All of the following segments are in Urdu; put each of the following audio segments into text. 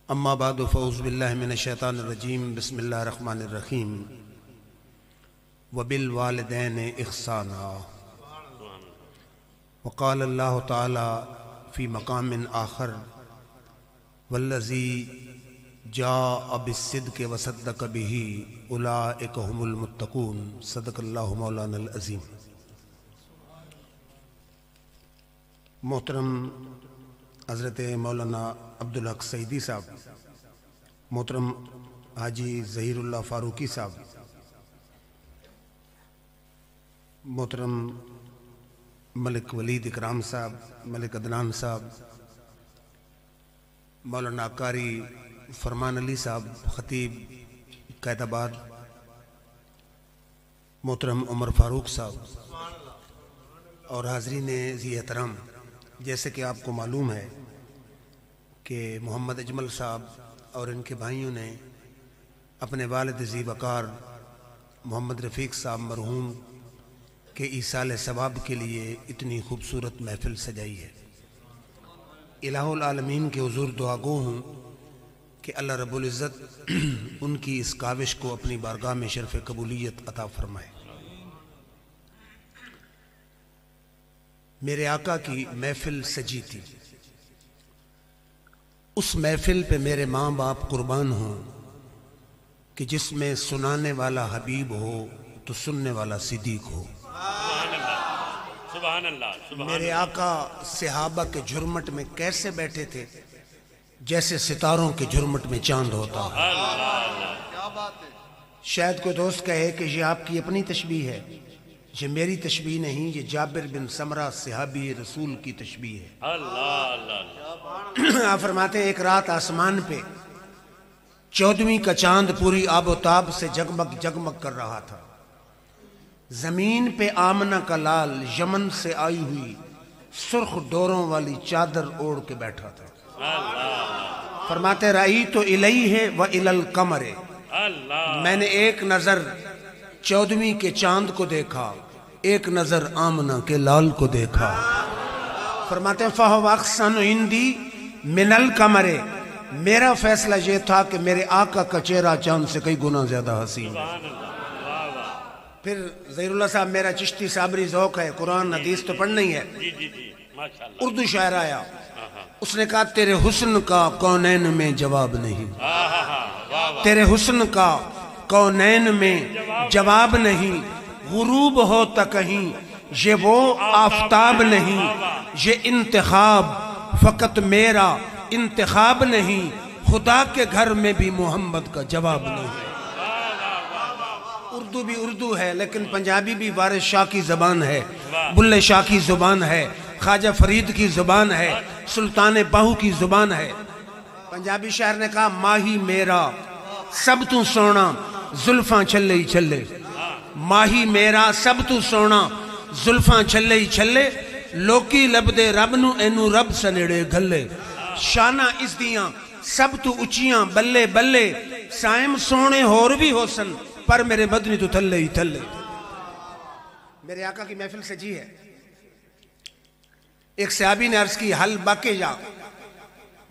اما بعد فاعوذ باللہ من الشیطان الرجیم بسم اللہ الرحمن الرحیم وبالوالدین احسانا وقال اللہ تعالی فی مقام آخر والذی جاء بالصدق وصدق به اولئک هم المتقون صدق اللہ مولانا العظیم۔ محترم حضرت مولانا عبدالحق سعیدی صاحب، محترم حاجی ظہیر اللہ فاروقی صاحب، محترم ملک ولید اکرام صاحب، ملک عدنان صاحب، مولانا قاری فرمان علی صاحب خطیب قائد آباد، محترم عمر فاروق صاحب اور حاضرین ذی احترام، جیسے کہ آپ کو معلوم ہے کہ محمد اجمل صاحب اور ان کے بھائیوں نے اپنے والد ذی وقار محمد رفیق صاحب مرحوم کے ایصال ثواب کے لیے اتنی خوبصورت محفل سجائی ہے۔ الہ العالمین کے حضور دعا گو ہوں کہ اللہ رب العزت ان کی اس کاوش کو اپنی بارگاہ میں شرف قبولیت عطا فرمائے۔ میرے آقا کی محفل سجی تھی، اس محفل پہ میرے ماں باپ قربان ہوں کہ جس میں سنانے والا حبیب ہو تو سننے والا صدیق ہو۔ سبحان اللہ۔ میرے آقا صحابہ کے جھرمٹ میں کیسے بیٹھے تھے؟ جیسے ستاروں کے جھرمٹ میں چاند ہوتا ہے۔ شاید کوئی دوست کہے کہ یہ آپ کی اپنی تشبیہ ہے، یہ میری تشبیہ نہیں، یہ جابر بن سمرہ صحابی رسول کی تشبیہ ہے۔ آپ فرماتے ہیں ایک رات آسمان پہ 14ویں کا چاند پوری آب و تاب سے جگمگ جگمگ کر رہا تھا۔ زمین پہ آمنہ کا لال یمن سے آئی ہوئی سرخ ڈوروں والی چادر اوڑھ کے بیٹھا تھا۔ فرماتے رأیت الیہ و الی القمر، میں نے ایک نظر 14ویں کے چاند کو دیکھا، ایک نظر آمنہ کے لال کو دیکھا۔ فرماتے ہیں فَهُوَ أَحْسَنُ عِنْدِي مِنَ الْقَمَرِ، میرا فیصلہ یہ تھا کہ میرے آقا کا چہرہ چاند سے کئی گنا زیادہ حسین ہے۔ پھر ظہیر اللہ صاحب، میرا چشتی صابری ذوق ہے، قرآن حدیث تو پڑھنا ہی ہے۔ اردو شاعر آیا، اس نے کہا تیرے حسن کا کونین میں جواب نہیں، تیرے حسن کا کونین میں جواب نہیں، غروب ہوتا کہیں یہ وہ آفتاب نہیں، یہ انتخاب فقط میرا انتخاب نہیں، خدا کے گھر میں بھی محمد کا جواب نہیں۔ اردو بھی اردو ہے لیکن پنجابی بھی وارث شاہ کی زبان ہے، بلے شاہ کی زبان ہے، خواجہ فرید کی زبان ہے، سلطان باہو کی زبان ہے۔ پنجابی شاعر نے کہا ماہی میرا سب تو سونا زلفاں چھلے ہی چھلے، ماہی میرا سب تو سونا زلفاں چھلے ہی چھلے، لوکی لب دے رب نو اینو رب سنڑے گھلے، شانہ اس دیاں سب تو اچیاں بلے بلے، سائم سونے ہور بھی ہوسن پر میرے بدنی تو تھلے ہی تھلے۔ میرے آقا کی محفل سجی ہے۔ ایک صحابی نے عرض کی حل باقی جا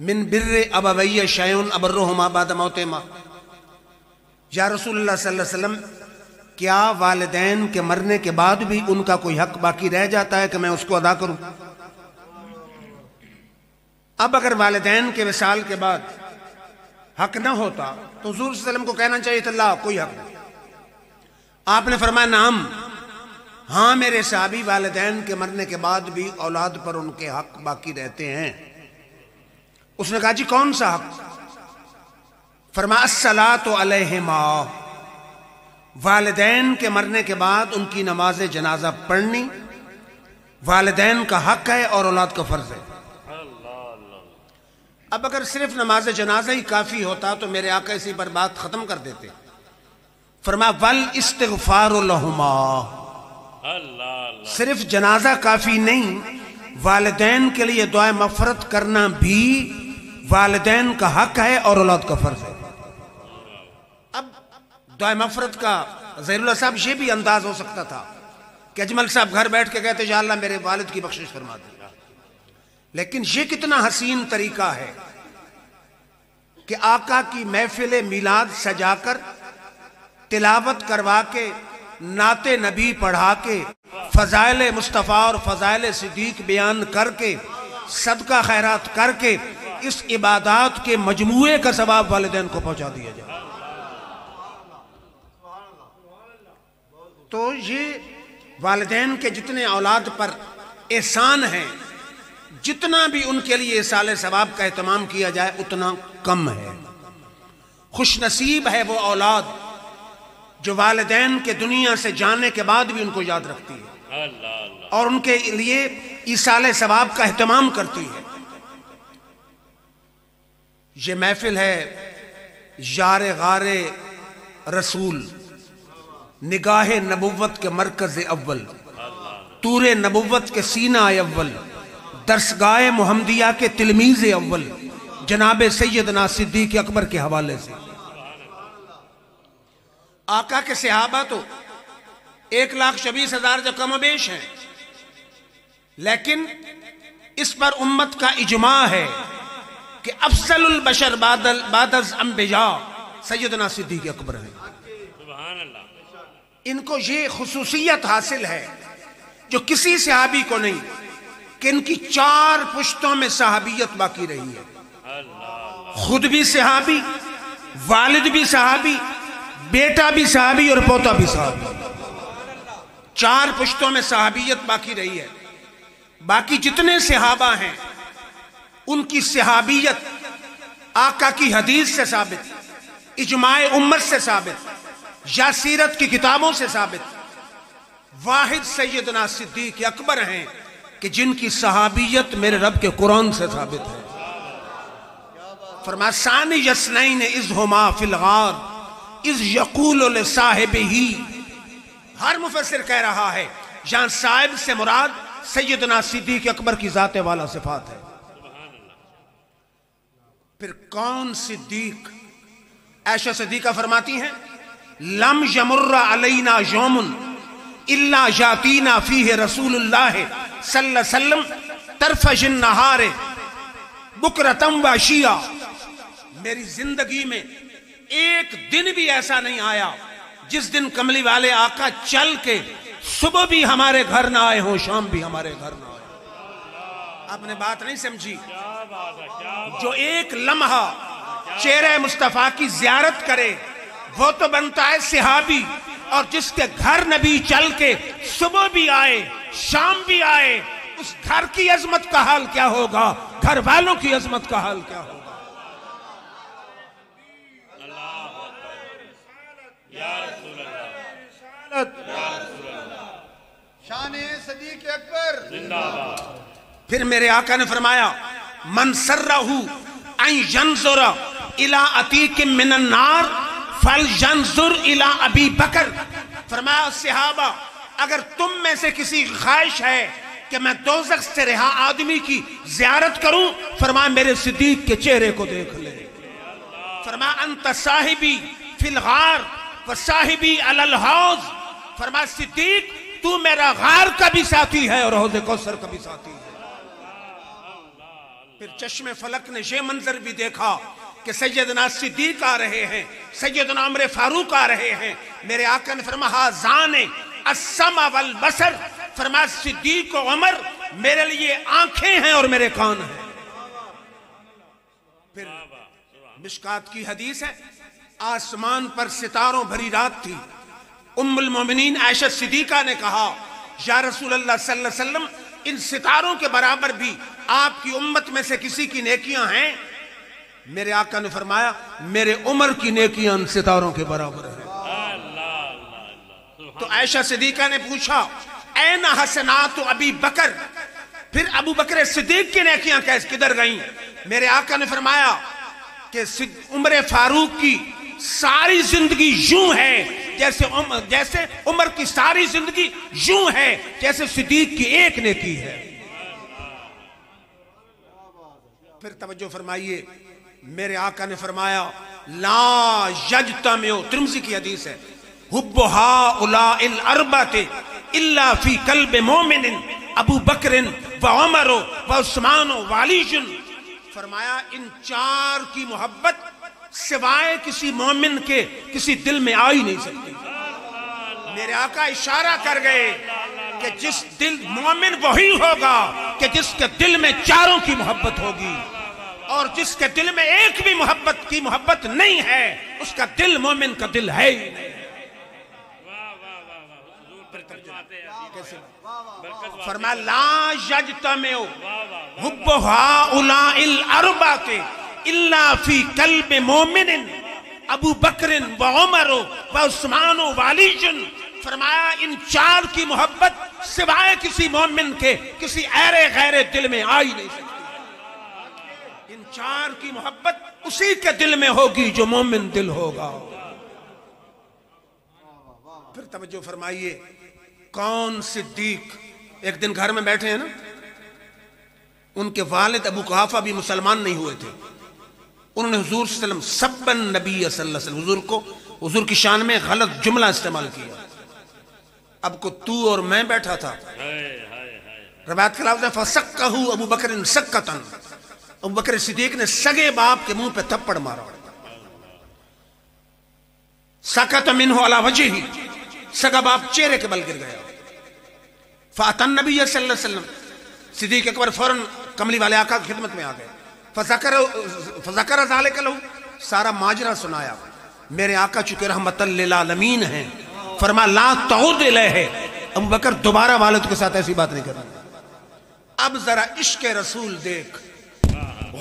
من بر ابویہ شیون ابرہما بعد موتہما، یا رسول اللہ صلی اللہ علیہ وسلم کیا والدین کے مرنے کے بعد بھی ان کا کوئی حق باقی رہ جاتا ہے کہ میں اس کو ادا کروں؟ اب اگر والدین کے وصال کے بعد حق نہ ہوتا تو حضور صلی اللہ علیہ وسلم کو کہنا چاہیے تھا اللہ کوئی حق نہیں۔ آپ نے فرمایا نعم، ہاں میرے صحابی والدین کے مرنے کے بعد بھی اولاد پر ان کے حق باقی رہتے ہیں۔ اس نے کہا جی کون سا حق؟ فرمایا الصلاۃ علیہما، والدین کے مرنے کے بعد ان کی نماز جنازہ پڑھنی والدین کا حق ہے اور اولاد کا فرض ہے۔ اب اگر صرف نماز جنازہ ہی کافی ہوتا تو میرے آقا اسی پر بات ختم کر دیتے۔ فرمایا والاستغفار لہما، صرف جنازہ کافی نہیں، والدین کے لیے دعائے مغفرت کرنا بھی والدین کا حق ہے اور اولاد کا فرض ہے۔ اب دعائے مغفرت کا ظہیر اللہ صاحب یہ بھی انداز ہو سکتا تھا کہ اجمل صاحب گھر بیٹھ کے کہتے یا اللہ میرے والد کی بخشش فرما دے، لیکن یہ کتنا حسین طریقہ ہے کہ کہ آقا کی محفل میلاد سجا کر، تلاوت کروا کے، نعت نبی پڑھا کے، فضائل مصطفیٰ اور فضائل صدیق بیان کر کے، صدقہ خیرات کر کے اس عبادات کے مجموعے کا ثواب والدین کو پہنچا دیا جائے۔ تو یہ والدین کے جتنے اولاد پر احسان ہیں، جتنا بھی ان کے لیے ایصال ثواب کا اہتمام کیا جائے اتنا کم ہے۔ خوش نصیب ہے وہ اولاد جو والدین کے دنیا سے جانے کے بعد بھی ان کو یاد رکھتی ہے اور ان کے لیے ایصال ثواب کا اہتمام کرتی ہے۔ یہ محفل ہے یار غار رسول، نگاہ نبوت کے مرکز اول، طور نبوت کے سینہ اول، درسگاہ محمدیہ کے تلمیذ اول، جناب سیدنا صدیق اکبر کے حوالے سے۔ آقا کے صحابہ تو 1,26,000 جو کم و بیش ہیں، لیکن اس پر امت کا اجماع ہے کہ افضل البشر بعد از انبیاء سیدنا صدیق اکبر ہیں۔ ان کو یہ خصوصیت حاصل ہے جو کسی صحابی کو نہیں، کہ ان کی 4 پشتوں میں صحابیت باقی رہی ہے۔ خود بھی صحابی، والد بھی صحابی، بیٹا بھی صحابی اور پوتا بھی صحابی، 4 پشتوں میں صحابیت باقی رہی ہے۔ باقی جتنے صحابہ ہیں ان کی صحابیت آقا کی حدیث سے ثابت، اجماع امت سے ثابت یا سیرت کی کتابوں سے ثابت۔ واحد سیدنا صدیق اکبر ہیں کہ جن کی صحابیت میرے رب کے قرآن سے ثابت ہے۔ فرمایا ثانی یسنین اذ ہما فی الغار اذ یقول لصاحبہ۔ ہر مفسر کہہ رہا ہے یہاں صاحب سے مراد سیدنا صدیق اکبر کی ذات والا صفات ہے۔ پھر کون صدیق؟ عائشہ صدیقہ فرماتی ہیں لم یمر علینا یوم الا یاتینا فیہ رسول اللہ صلی اللہ علیہ وسلم طرفج النہار بکرۃ و عشیٰ۔ میری زندگی میں ایک دن بھی ایسا نہیں آیا جس دن کملی والے آقا چل کے صبح بھی ہمارے گھر نہ آئے ہوں، شام بھی ہمارے گھر نہ آئے۔ آپ نے بات نہیں سمجھی؟ جو ایک لمحہ چہرہ مصطفیٰ کی زیارت کرے وہ تو بنتا ہے صحابی، اور جس کے گھر نبی چل کے صبح بھی آئے شام بھی آئے، اس گھر کی عظمت کا حال کیا ہوگا، گھر والوں کی عظمت کا حال کیا ہوگا۔ شان صدیق اکبر زندہ باد۔ پھر میرے آقا نے فرمایا من سرہ ان ینظر الی عتیق من النار فلینظر الی ابی بکر۔ فرمایا صحابہ اگر تم میں سے کسی خواہش ہے کہ میں دوزخ سے رہا آدمی کی زیارت کروں، فرمایا میرے صدیق کے چہرے کو دیکھ لے۔ فرمایا انت صاحبی فی الغار و صاحبی علی الحوض۔ فرمایا صدیق تو میرا غار کا بھی ساتھی ہے اور حوض کوثر کا بھی ساتھی ہے۔ پھر چشم فلک نے یہ منظر بھی دیکھا کہ سیدنا صدیق آ رہے ہیں، سیدنا عمر فاروق آ رہے ہیں۔ میرے آقا نے فرمایا ذان السمع والبصر۔ فرمایا صدیق و عمر میرے لیے آنکھیں ہیں اور میرے کان ہیں۔ پھر مشکات کی حدیث ہے آسمان پر ستاروں بھری رات تھی، ام المومنین عائشہ صدیقہ نے کہا یا رسول اللہ صلی اللہ علیہ وسلم ان ستاروں کے برابر بھی آپ کی امت میں سے کسی کی نیکیاں ہیں؟ میرے آقا نے فرمایا میرے عمر کی نیکیاں ان ستاروں کے برابر ہیں۔ تو عائشہ صدیقہ نے پوچھا این حسنات ابی بکر، پھر ابو بکر صدیق کی نیکیاں کدھر گئیں؟ میرے آقا نے فرمایا کہ عمر فاروق کی ساری زندگی یوں ہے جیسے عمر کی ساری زندگی یوں ہے جیسے صدیق کی ایک نیکی ہے۔ پھر توجہ فرمائیے، میرے آقا نے فرمایا لا یجتمع، ترمذی کی حدیث ہے، حب ہؤلاء الاربعۃ الا فی قلب مومن ابو بکر و عمر و عثمان و علی۔ فرمایا ان 4 کی محبت سوائے کسی مومن کے کسی دل میں آ ہی نہیں سکتی۔ میرے آقا اشارہ کر گئے کہ جس دل مومن وہی ہوگا کہ جس کے دل میں چاروں کی محبت ہوگی، اور جس کے دل میں ایک بھی محبت نہیں ہے اس کا دل مومن کا دل ہے ہی نہیں۔ فرمایا لا یجتمع حب ہؤلاء الاربعۃ الا فی قلب مومن ابو بکر و عمر و عثمان و علی۔ فرمایا ان چار کی محبت سوائے کسی مومن کے کسی غیر دل میں آ ہی نہیں سکتی۔ ان چار کی محبت اسی کے دل میں ہوگی جو مومن دل ہوگا۔ پھر توجہ فرمائیے، کون صدیق ایک دن گھر میں بیٹھے ہیں نا، ان کے والد ابو قحافہ بھی مسلمان نہیں ہوئے تھے، انہوں نے حضور صلی اللہ علیہ وسلم سبن نبی صلی اللہ علیہ وسلم حضور کی شان میں غلط جملہ استعمال کیا۔ اب کو تو اور میں بیٹھا تھا، روایت کے لفظ ہے فسکہو ابو بکر سکتن، ابو بکر صدیق نے سگے باپ کے منہ پہ تھپڑ مارا، سکت منہ علی وجہہ، سگا باپ چہرے کے بل گر گیا۔ فاتن نبی صلی اللہ علیہ وسلم، صدیق اکبر فوراً کملی والے آقا کی خدمت میں آ گئے۔ فذکر ذالک لہو، سارا ماجرا سنایا۔ میرے آقا چونکہ رحمت للعالمین ہیں، فرما لا تعود الیہ، ابو بکر دوبارہ والد کے ساتھ ایسی بات نہیں کرنا۔ اب ذرا عشق رسول دیکھ،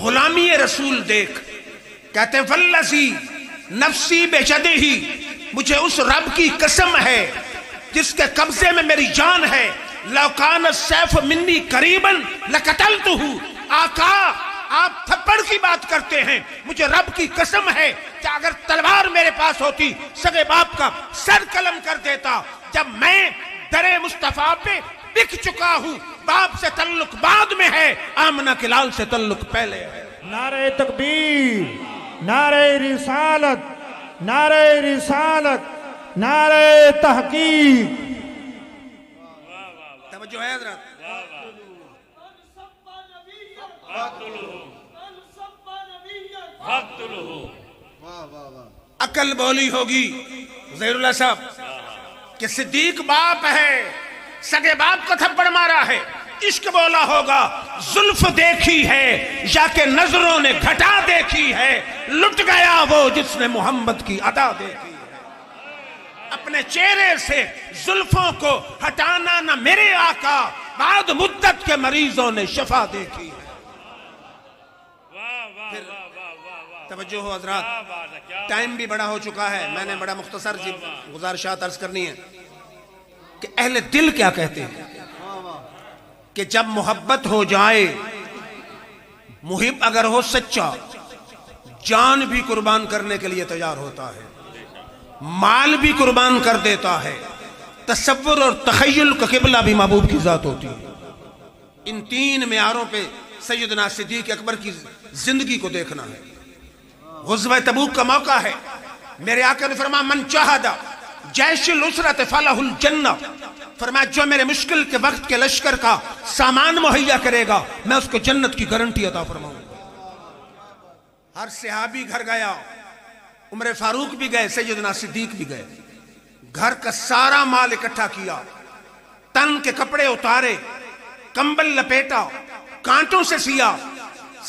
غلامی رسول دیکھ، کہتے ہیں والذی نفسی بیدہ، مجھے اس رب کی قسم ہے جس کے قبضے میں میری جان ہے، لو کان السیف منی قریبا لقتلتہ۔ آقا آپ تھپڑ کی بات کرتے ہیں، مجھے رب کی قسم ہے کہ اگر تلوار میرے پاس ہوتی سگے باپ کا سر قلم کر دیتا۔ جب میں در مصطفیٰ پہ بک چکا ہوں، باپ سے تعلق بعد میں ہے، آمنہ کے لال سے تعلق پہلے ہے۔ نعرہ تکبیر، نعرہ رسالت، نعرہ رسالت، نعرہ تحقیق۔ توجہ ہے حضرات؟ عقل بولی ہوگی ظہیر اللہ صاحب کہ صدیق باپ ہے، سگے باپ کو تھپڑ مارا ہے، عشق بولا ہوگا زلف دیکھی ہے یا کہ نظروں نے گھٹا دیکھی ہے، لٹ گیا وہ جس نے محمد کی ادا دیکھی ہے۔ اپنے چہرے سے زلفوں کو ہٹانا نہ میرے آقا، بعد مدت کے مریضوں نے شفا دیکھی ہے۔ توجہ ہو حضرات، ٹائم بھی بڑا ہو چکا ہے، میں نے بڑا مختصر سی گزارشات عرض کرنی ہے کہ اہل دل کیا کہتے ہیں کہ جب محبت ہو جائے، محب اگر ہو سچا، جان بھی قربان کرنے کے لیے تیار ہوتا ہے، مال بھی قربان کر دیتا ہے، تصور اور تخیل کا قبلہ بھی محبوب کی ذات ہوتی ہے۔ ان تین معیاروں پہ سیدنا صدیق اکبر کی زندگی کو دیکھنا ہے۔ غزوہ تبوک کا موقع ہے، میرے آقا نے فرمایا من جاہد جیش الاسرۃ فلہ الجنہ، فرمایا جو میرے مشکل کے وقت کے لشکر کا سامان مہیا کرے گا میں اس کو جنت کی گارنٹی عطا فرماؤں گا۔ ہر صحابی گھر گیا، عمر فاروق بھی گئے، سیدنا صدیق بھی گئے، گھر کا سارا مال اکٹھا کیا، تن کے کپڑے اتارے، کمبل لپیٹا، کانٹوں سے سیا،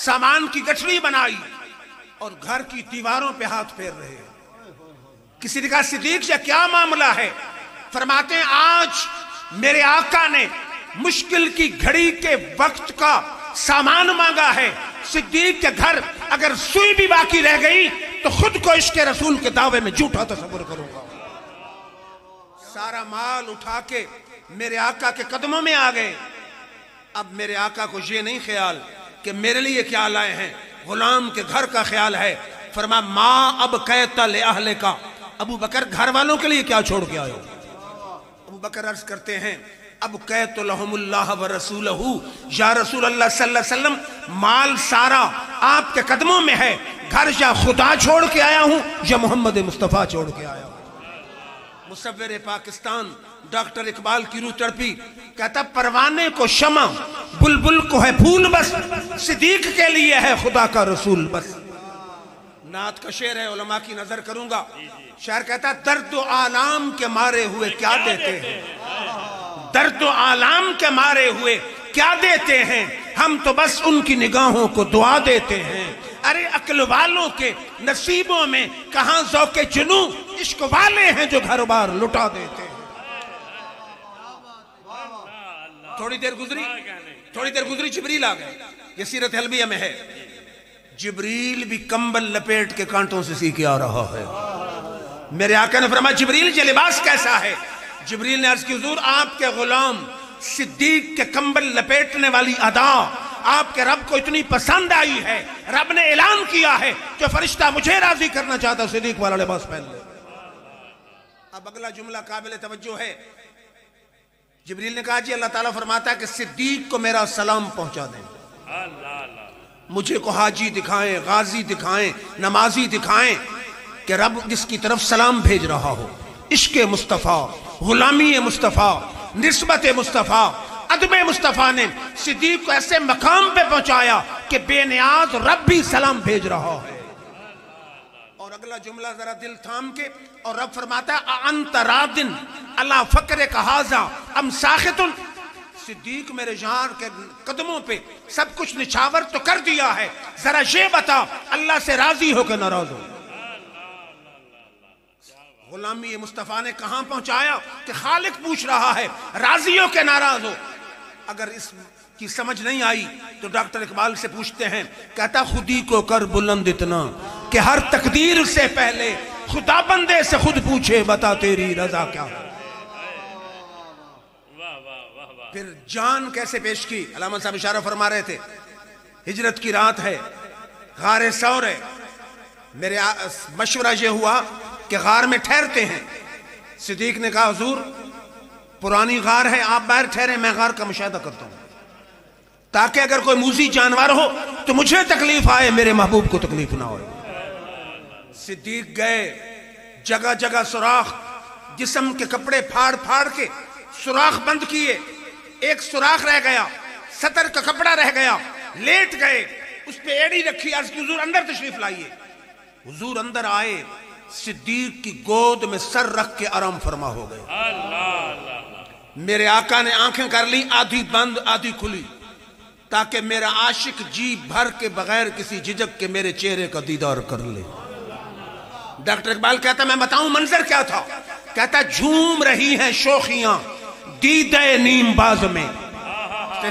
سامان کی گٹھڑی بنائی اور گھر کی دیواروں پہ ہاتھ پھیر رہے۔ کسی نے کہا صدیق یہ کیا معاملہ ہے؟ فرماتے ہیں آج میرے آقا نے مشکل کی گھڑی کے وقت کا سامان مانگا ہے، صدیق کے گھر اگر سوئی بھی باقی رہ گئی تو خود کو عشق رسول کے دعوے میں جھوٹا تصور کروں گا۔ سارا مال اٹھا کے میرے آقا کے قدموں میں آ گئے۔ اب میرے آقا کو یہ نہیں خیال کہ میرے لیے کیا لائے ہیں، غلام کے گھر کا خیال ہے۔ فرمایا ما اب قیت لأہلے کا، ابو بکر گھر والوں کے لیے کیا چھوڑ کے آئے ہو؟ ابو بکر عرض کرتے ہیں اب قیت لہم اللہ ورسولہ، یا رسول اللہ صلی اللہ علیہ وسلم مال سارا آپ کے قدموں میں ہے، گھر یا خدا چھوڑ کے آیا ہوں یا محمد مصطفیٰ چھوڑ کے آیا ہوں۔ مصور پاکستان ڈاکٹر اقبال کی روح تڑپی، کہتا پروانے کو شمع، بلبل کو ہے پھول بس، صدیق کے لیے ہے خدا کا رسول بس۔ نعت کا شعر ہے، علماء کی نظر کروں گا. شاعر کہتا ہے درد و آلام کے مارے ہوئے کیا دیتے ہیں، درد و آلام کے مارے ہوئے کیا دیتے ہیں، ہم تو بس ان کی نگاہوں کو دعا دیتے ہیں. ارے عقل والوں کے نصیبوں میں کہاں ذوق جنوں، عشق والے ہیں جو گھر بار لٹا دیتے ہیں. تھوڑی دیر گزری جبریل آ گئے. یہ سیرت حلبیہ میں ہے. جبریل بھی کمبل لپیٹ کے کانٹوں سے سی کے آ رہا ہے. میرے آقا نے فرمایا جبریل یہ لباس کیسا ہے؟ جبریل نے عرض کی حضور آپ کے غلام صدیق کے کمبل لپیٹنے والی ادا آپ کے رب کو اتنی پسند آئی ہے، رب نے اعلان کیا ہے جو فرشتہ مجھے راضی کرنا چاہتا صدیق والا لباس پہن لے. اب اگلا جملہ قابل توجہ ہے. جبریل نے کہا جی اللہ تعالیٰ فرماتا ہے کہ صدیق کو میرا سلام پہنچا دیں. مجھے کو حاجی دکھائیں، غازی دکھائیں، نمازی دکھائیں کہ رب جس کی طرف سلام بھیج رہا ہو. عشق مصطفیٰ، غلامی مصطفیٰ، نسبت مصطفیٰ، ادب مصطفیٰ نے صدیق کو ایسے مقام پہ پہنچایا کہ بے نیاز رب بھی سلام بھیج رہا ہے. اور اگلا جملہ ذرا دل تھام کے، اور رب فرماتا ہے اَأَنْتَ رَادٍ عَلَىٰ فَقْرِكَ هَٰذَا أَمْ سَاخِطٌ. صدیق میرے جان کے قدموں پہ سب کچھ نچھاور تو کر دیا ہے، ذرا یہ بتا اللہ سے راضی ہو کہ ناراض ہو. غلامی مصطفیٰ نے کہاں پہنچایا کہ خالق پوچھ رہا ہے راضی ہو کہ ناراض ہو. اگر اس کی سمجھ نہیں آئی تو ڈاکٹر اقبال سے پوچھتے ہیں، کہتا خودی کو کر بلند اتنا کہ ہر تقدیر سے پہلے خدا بندے سے خود پوچھے بتا تیری رضا کیا ہے. پھر جان کیسے پیش کی. علامہ صاحب اشارہ فرما رہے تھے ہجرت کی رات ہے، غار ثور ہے. میرے مشورہ یہ ہوا کہ غار میں ٹھہرتے ہیں. صدیق نے کہا حضور پرانی غار ہے، آپ باہر ٹھہریں، میں غار کا مشاہدہ کرتا ہوں تاکہ اگر کوئی موذی جانور ہو تو مجھے تکلیف آئے، میرے محبوب کو تکلیف نہ ہوئے. صدیق گئے، جگہ جگہ سوراخ، جسم کے کپڑے پھاڑ پھاڑ کے سوراخ بند کیے. ایک سوراخ رہ گیا، سطر کا کپڑا رہ گیا، لیٹ گئے، اس پہ ایڑی رکھی. عرض کی حضور اندر تشریف لائیے. حضور اندر آئے، صدیق کی گود میں سر رکھ کے آرام فرما ہو گئے. میرے آقا نے آنکھیں کر لی، آدھی بند آدھی کھلی، تاکہ میرا عاشق جی بھر کے بغیر کسی جھجک کے میرے چہرے کا دیدار کر لے. ڈاکٹر اقبال کہتا میں بتاؤں منظر کیا تھا. کہتا جھوم رہی ہیں شوخیاں دیدہ نیم باز میں.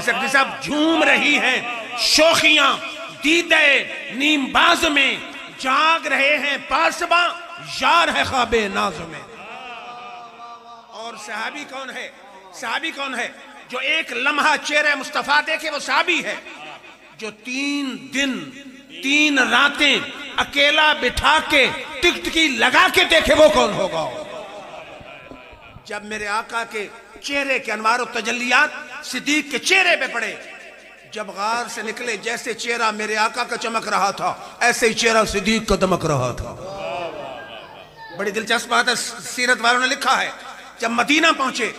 صاحب جھوم رہی ہیں شوخیاں دیدہ نیم باز میں، جاگ رہے ہیں پاسباں یار ہے خواب ناز میں. اور صحابی کون ہے؟ صحابی کون ہے جو ایک لمحہ چہرہ مصطفیٰ دیکھے؟ وہ صحابی ہے جو 3 دن 3 راتیں اکیلا بٹھا کے ٹکٹکی لگا کے دیکھے. وہ کون ہوگا؟ جب میرے آقا کے چہرے کے انوار و تجلیات صدیق کے چہرے پہ پڑے، جب غار سے نکلے جیسے چہرہ میرے آقا کا چمک رہا تھا ایسے ہی چہرہ صدیق کا دمک رہا تھا. بڑی دلچسپ بات ہے، سیرت والوں نے لکھا ہے جب مدینہ پہنچے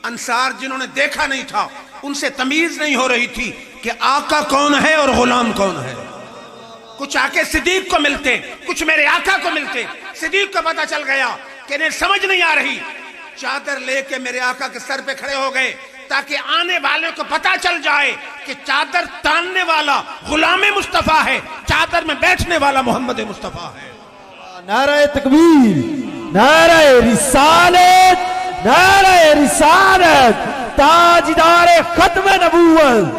انصار جنہوں نے دیکھا نہیں تھا ان سے تمیز نہیں ہو رہی تھی کہ آقا کون ہے اور غلام کون ہے. کچھ آ کے صدیق کو ملتے، کچھ میرے آقا کو ملتے. صدیق کو پتا چل گیا کہ انہیں سمجھ نہیں آ رہی. چادر لے کے میرے آقا کے سر پہ کھڑے ہو گئے تاکہ آنے والے کو پتا چل جائے کہ چادر تاننے والا غلام مصطفیٰ ہے، چادر میں بیٹھنے والا محمد مصطفیٰ ہے. نعرہ تکبیر، نعرہ رسالت، نعرہ رسالت. تاجدار ختم نبوت،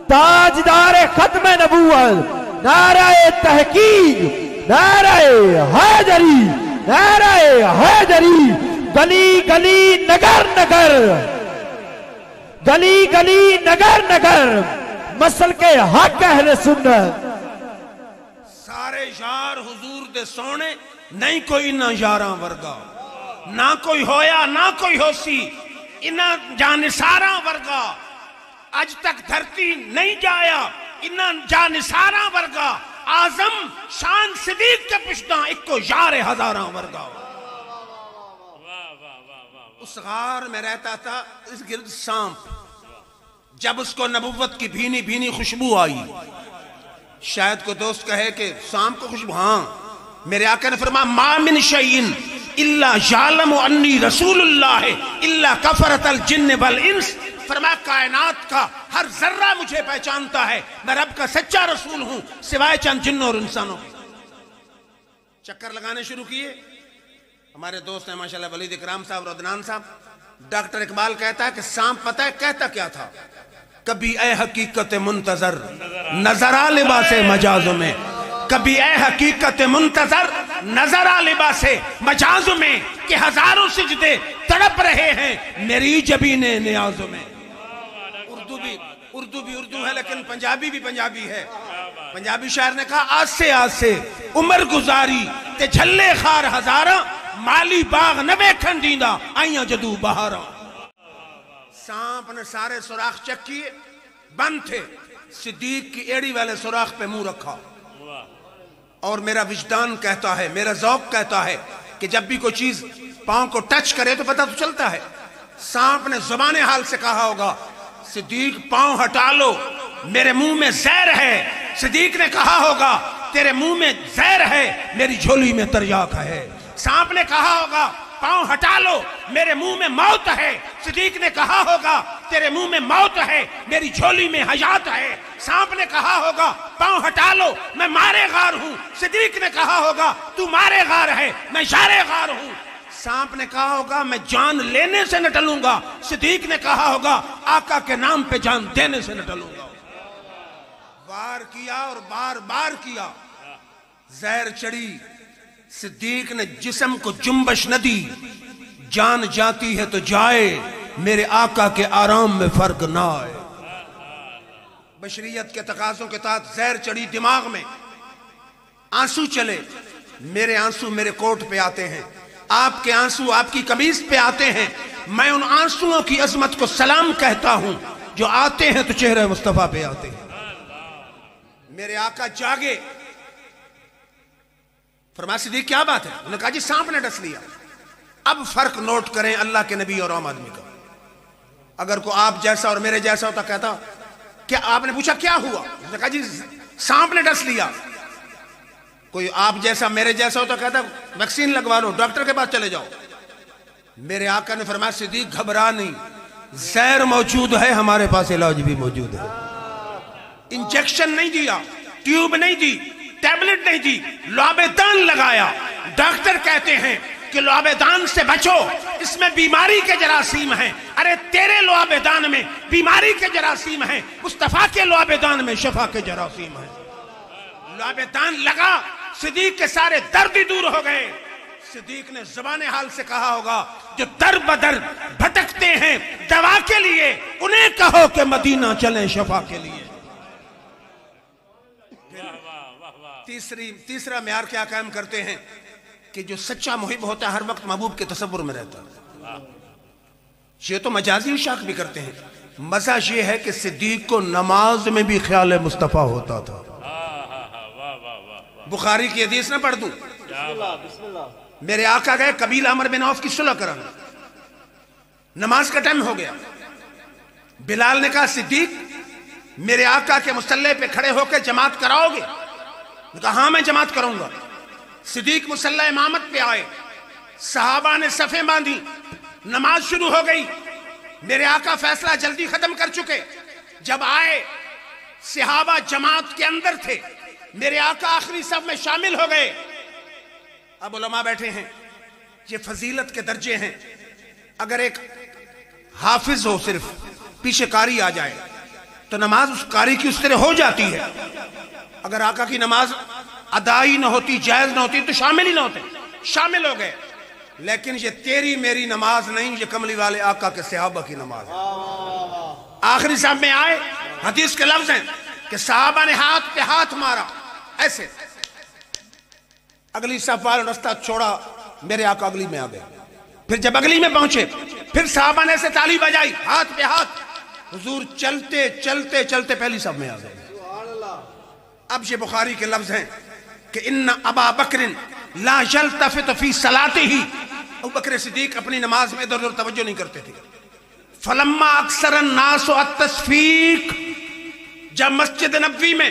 تاجدار ختم نبوت. نعرہ تحقیق، نعرہ حیدری، نعرہ حیدری. گلی گلی نگر نگر، گلی گلی نگر نگر مسل کے حق اہل سنت. سارے یار حضور دے سونے نہیں کوئی نہ یاراں ورگا، نہ کوئی ہویا نہ کوئی ہو سی انہاں جانساراں ورگا. اج تک دھرتی نہیں جایا انہاں جانساراں ورگا. آزم شان صدیق کے پشتاں ایک کو یار ہزاراں ورگا. اس غار میں رہتا تھا اس گرد سانپ. جب اس کو نبوت کی بھینی بھینی خوشبو آئی شاید کو دوست کہے کہ سانپ کو خوشبو، ہاں میرے آقا نے فرمایا ما من شیئن الا یعلم انی رسول اللہ الا کفرت الجن والانس، فرمایا کائنات کا ہر ذرہ مجھے پہچانتا ہے میں رب کا سچا رسول ہوں سوائے چند جنوں اور انسانوں کے۔ چکر لگانے شروع کیے۔ ہمارے دوست ہیں ماشاءاللہ ولید اکرام صاحب اور عدنان صاحب، ڈاکٹر اقبال کہتا ہے کہ سانپ پتہ ہے کہتا کیا تھا؟ کبھی اے حقیقت منتظر نظر آ لباس مجاز میں، کبھی اے حقیقت منتظر نظر آ لباس مجاز میں، کہ ہزاروں سجدے تڑپ رہے ہیں میری جبین نیاز میں۔ اردو بھی اردو ہے لیکن پنجابی بھی پنجابی ہے۔ پنجابی شاعر نے کہا آسے آسے عمر گزاری تے جھلے خار ہزاراں، مالی باغ نہ ویکھن دیندا آئیاں جدو بہاراں۔ سانپ نے سارے سوراخ چیک کیے، بند تھے، صدیق کی ایڑی والے سوراخ پہ منہ رکھا۔ اور میرا وجدان کہتا ہے، میرا ذوق کہتا ہے کہ جب بھی کوئی چیز پاؤں کو ٹچ کرے تو پتہ تو چلتا ہے۔ سانپ نے زبان حال سے کہا ہوگا صدیق پاؤں ہٹا لو میرے منہ میں زہر ہے، صدیق نے کہا ہوگا تیرے منہ میں زہر ہے میری جھولی میں تریاک ہے۔ سانپ نے کہا ہوگا پاؤں ہٹا لو میرے منہ میں موت ہے، صدیق نے کہا ہوگا تیرے منہ میں موت ہے میری جھولی میں حیات ہے۔ سانپ نے کہا ہوگا پاؤں ہٹا لو میں مارے غار ہوں، صدیق نے کہا ہوگا تو مارے غار ہے میں شارے غار ہوں۔ سانپ نے کہا ہوگا میں جان لینے سے نہ ٹلوں گا، صدیق نے کہا ہوگا آقا کے نام پہ جان دینے سے نہ ٹلوں گا۔ وار کیا اور بار بار کیا، زہر چڑھی، صدیق نے جسم کو جنبش نہ دی، جان جاتی ہے تو جائے میرے آقا کے آرام میں فرق نہ آئے۔ بشریت کے تقاضوں کے تحت زہر چڑھی دماغ میں، آنسو چلے، میرے آنسو میرے کوٹ پہ آتے ہیں، آپ کے آنسو آپ کی قمیص پہ آتے ہیں، میں ان آنسوؤں کی عظمت کو سلام کہتا ہوں جو آتے ہیں تو چہرہ مصطفیٰ پہ آتے ہیں۔ میرے آقا جاگے، فرمایا صدیق کیا بات ہے؟ انہوں نے کہا جی سانپ نے ڈس لیا۔ اب فرق نوٹ کریں اللہ کے نبی اور عام آدمی کا۔ اگر کوئی آپ جیسا اور میرے جیسا ہوتا کہتا کیا، آپ نے پوچھا کیا ہوا؟ انہوں نے کہا جی سانپ نے ڈس لیا۔ کوئی آپ جیسا میرے جیسا ہوتا کہتا ویکسین لگوا لو، ڈاکٹر کے پاس چلے جاؤ۔ میرے آقا نے فرمایا صدیق گھبرا نہیں، زہر موجود ہے، ہمارے پاس علاج بھی موجود ہے۔ انجیکشن نہیں دیا، ٹیوب نہیں دی، ٹیبلٹ نہیں دی، لعاب دان لگایا۔ ڈاکٹر کہتے ہیں کہ لعاب دان سے بچو، اس میں بیماری کے جراثیم ہیں۔ ارے تیرے لعاب دان میں بیماری کے جراثیم ہیں، مصطفیٰ کے لعاب دان میں شفا کے جراثیم ہیں۔ لعاب دان لگا، صدیق کے سارے درد ہی دور ہو گئے۔ صدیق نے زبان حال سے کہا ہوگا جو در بدر بھٹکتے ہیں دوا کے لیے انہیں کہو کہ مدینہ چلیں شفا کے لیے۔ تیسرا معیار کیا قائم کرتے ہیں کہ جو سچا محب ہوتا ہے ہر وقت محبوب کے تصور میں رہتا ہے۔ یہ تو مجازی اشاق بھی کرتے ہیں، مزہ یہ ہے کہ صدیق کو نماز میں بھی خیال مصطفیٰ ہوتا تھا۔ بخاری کی حدیث نہ پڑھ دوں، میرے آقا گئے قبیلہ عمر بن عوف کی صلح کرانا، نماز کا ٹائم ہو گیا۔ بلال نے کہا صدیق میرے آقا کے مصلی پہ کھڑے ہو کے جماعت کراؤ گے؟ نے کہا ہاں میں جماعت کروں گا۔ صدیق مصلی امامت پہ آئے، صحابہ نے صفیں باندھی، نماز شروع ہو گئی۔ میرے آقا فیصلہ جلدی ختم کر چکے، جب آئے صحابہ جماعت کے اندر تھے، میرے آقا آخری صف میں شامل ہو گئے۔ اب علماء بیٹھے ہیں، یہ فضیلت کے درجے ہیں۔ اگر ایک حافظ ہو صرف پیچھے قاری آ جائے تو نماز اس قاری کی اس طرح ہو جاتی ہے۔ اگر آقا کی نماز ادائی نہ ہوتی، جائز نہ ہوتی تو شامل ہی نہ ہوتے، شامل ہو گئے۔ لیکن یہ تیری میری نماز نہیں، یہ کملی والے آقا کے صحابہ کی نماز ہے۔ آخری صاحب میں آئے، حدیث کے لفظ ہیں کہ صحابہ نے ہاتھ پہ ہاتھ مارا ایسے، اگلی صف والوں رستہ چھوڑا، میرے آقا اگلی میں آ گئے۔ پھر جب اگلی میں پہنچے پھر صحابہ نے ایسے تالی بجائی، ہاتھ پہ ہاتھ، حضور چلتے چلتے چلتے پہلی صف میں آ گئے۔ اب یہ بخاری کے لفظ ہیں کہ ان ابا بکر لا یلتفت فی صلاتہ، ابو بکر صدیق اپنی نماز میں ادھر ادھر توجہ نہیں کرتے تھے۔ فلما اکثر الناس التصفیق، جب مسجد نبوی میں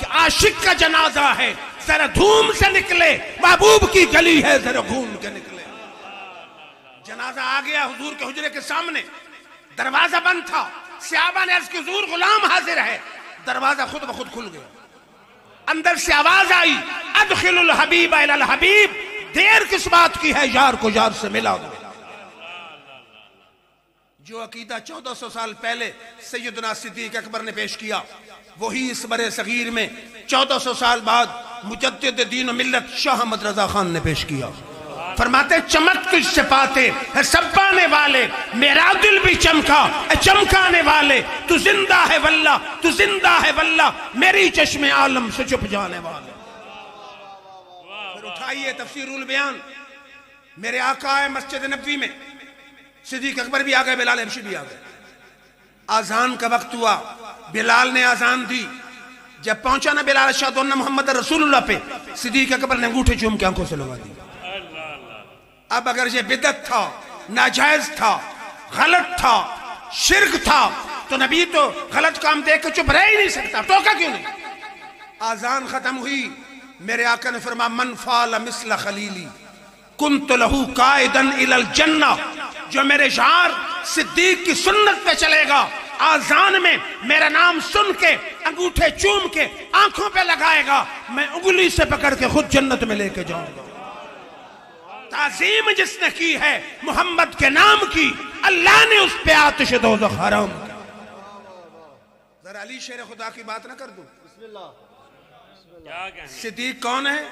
کہ عاشق کا جنازہ ہے ذرا دھوم سے نکلے، محبوب کی گلی ہے ذرا گھوم کے نکلے۔ جنازہ آ گیا حضور کے حجرے کے سامنے، دروازہ بند تھا، صحابہ نے عرض کی حضور غلام حاضر ہے، دروازہ خود بخود کھل گیا، اندر سے آواز آئی ادخل الحبیب الی الحبیب، دیر کس بات کی ہے یار کو یار سے ملا دو۔ جو عقیدہ 1400 سال پہلے سیدنا صدیق اکبر نے پیش کیا، وہی اس برے صغیر میں 1400 سال بعد مجدد دین و ملت شاہ احمد رضا خان نے پیش کیا۔ فرماتے چمک تجھ سے پاتے ہے سب پانے والے، میرا دل بھی چمکا اے چمکانے والے، تو زندہ ہے واللہ تو زندہ ہے واللہ، میری چشم عالم سے چھپ جانے والے۔ پھر اٹھائیے تفسیر البیان، میرے آقا ہے مسجد نبوی میں، صدیق اکبر بھی آگئے، بلال حبشی بھی آگئے، آذان کا وقت ہوا، بلال نے آذان دی، جب پہنچا نا بلال اشہد ان محمد رسول اللہ پہ، صدیق اکبر نے انگوٹھے چوم کے آنکھوں سے لگا دی۔ اب اگر یہ بدعت تھا، ناجائز تھا، غلط تھا، شرک تھا، تو نبی تو غلط کام دیکھ کے چپ رہ ہی نہیں سکتا، ٹوکا کیوں نہیں؟ آذان ختم ہوئی، میرے آقا نے فرمایا من فعل مثل خلیلی کنت لہو قائدن الی الجنہ، جو میرے شعار صدیق کی سنت پہ چلے گا، آذان میں میرا نام سن کے انگوٹھے چوم کے آنکھوں پہ لگائے گا، میں انگلی سے پکڑ کے خود جنت میں لے کے جاؤں گا۔ تعظیم جس نے کی ہے محمد کے نام کی، اللہ نے اس پہ آتش دوزخ حرام کی۔ ذرا علی شیر خدا کی بات نہ کر دوں، صدیق کون ہے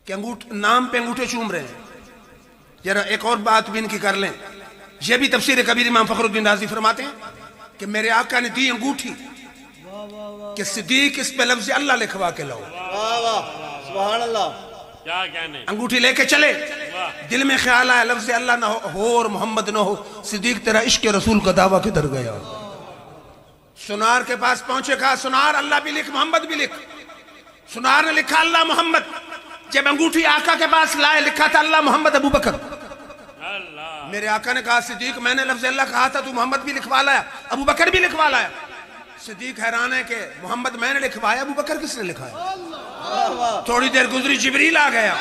کہ نام پہ انگوٹھے چوم رہے ہیں؟ ذرا ایک اور بات بھی ان کی کر لیں، یہ بھی تفسیر کبیر امام فخر الدین رازی فرماتے ہیں کہ میرے آقا نے دی انگوٹھی کہ صدیق اس پہ لفظ اللہ لکھوا کے لاؤ۔ سبحان اللہ۔ انگوٹھی لے کے چلے، دل میں خیال آیا لفظ اللہ نہ ہو اور محمد نہ ہو، صدیق تیرا عشق رسول کا دعویٰ کدھر گیا؟ سنار کے پاس پہنچے، کہا سنار اللہ بھی لکھ محمد بھی لکھ۔ سنار نے لکھا اللہ محمد، جب انگوٹھی آقا کے پاس لائے لکھا تھا اللہ محمد ابو بکر۔ میرے آقا نے کہا صدیق میں نے لفظ اللہ کہا تھا، تو محمد بھی لکھوا لایا، ابو بکر بھی لکھوا لایا۔ صدیق حیران ہے کہ محمد میں نے لکھوایا، ابو بکر کس نے لکھایا؟ تھوڑی دیر گزری، جبریل آ گیا،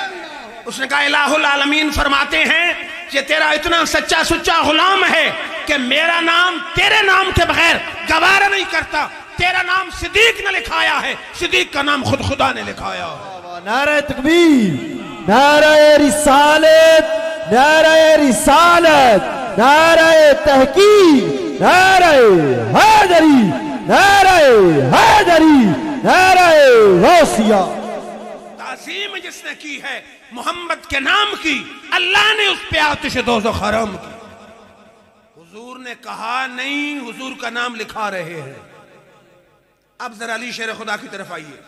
اس نے کہا الہ العالمین فرماتے ہیں کہ تیرا اتنا سچا سچا غلام ہے کہ میرا نام تیرے نام کے بغیر گوارا نہیں کرتا، تیرا نام صدیق نے لکھایا ہے، صدیق کا نام خود خدا نے لکھایا ہے۔ نعرہ تکبیر، نعرہ رسالت، نعرہ رسالت، نعرہ تحقیق، نعرہ حیدری، نعرہ حیدری، نعرہ غوثیہ۔ تعظیم جس نے کی ہے محمد کے نام کی، اللہ نے اس پہ آتش دوزخ حرام کی۔ حضور نے کہا نہیں، حضور کا نام لکھا رہے ہیں۔ اب ذرا علی شیر خدا کی طرف آئیے،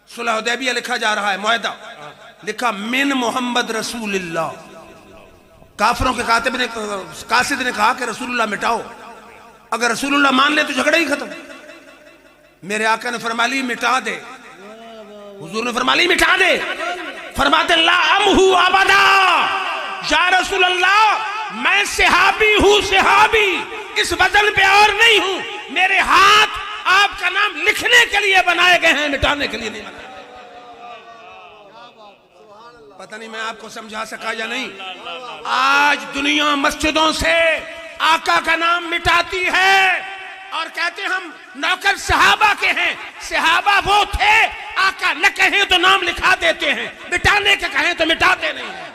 صلح حدیبیہ لکھا جا رہا ہے، معاہدہ لکھا من محمد رسول اللہ۔ کافروں کے کاتب نے قاصد نے کہا کہ رسول اللہ مٹاؤ، اگر رسول اللہ مان لے تو جھگڑا ہی ختم۔ میرے آقا نے فرما لی مٹا دے، حضور نے فرما لی مٹا دے، فرماتے لا امہو ابدا، یا رسول اللہ میں صحابی ہوں، صحابی اس وزن پہ اور نہیں ہوں، میرے ہاتھ آپ کا نام لکھنے کے لیے بنائے گئے ہیں، مٹانے کے لیے نہیں بنائے۔ پتہ نہیں میں آپ کو سمجھا سکا یا نہیں، آج دنیا مسجدوں سے آقا کا نام مٹاتی ہے اور کہتے ہم نوکر صحابہ کے ہیں، صحابہ وہ تھے، آقا نہ کہیں تو نام لکھا دیتے ہیں، مٹانے کے کہیں تو مٹاتے نہیں ہیں۔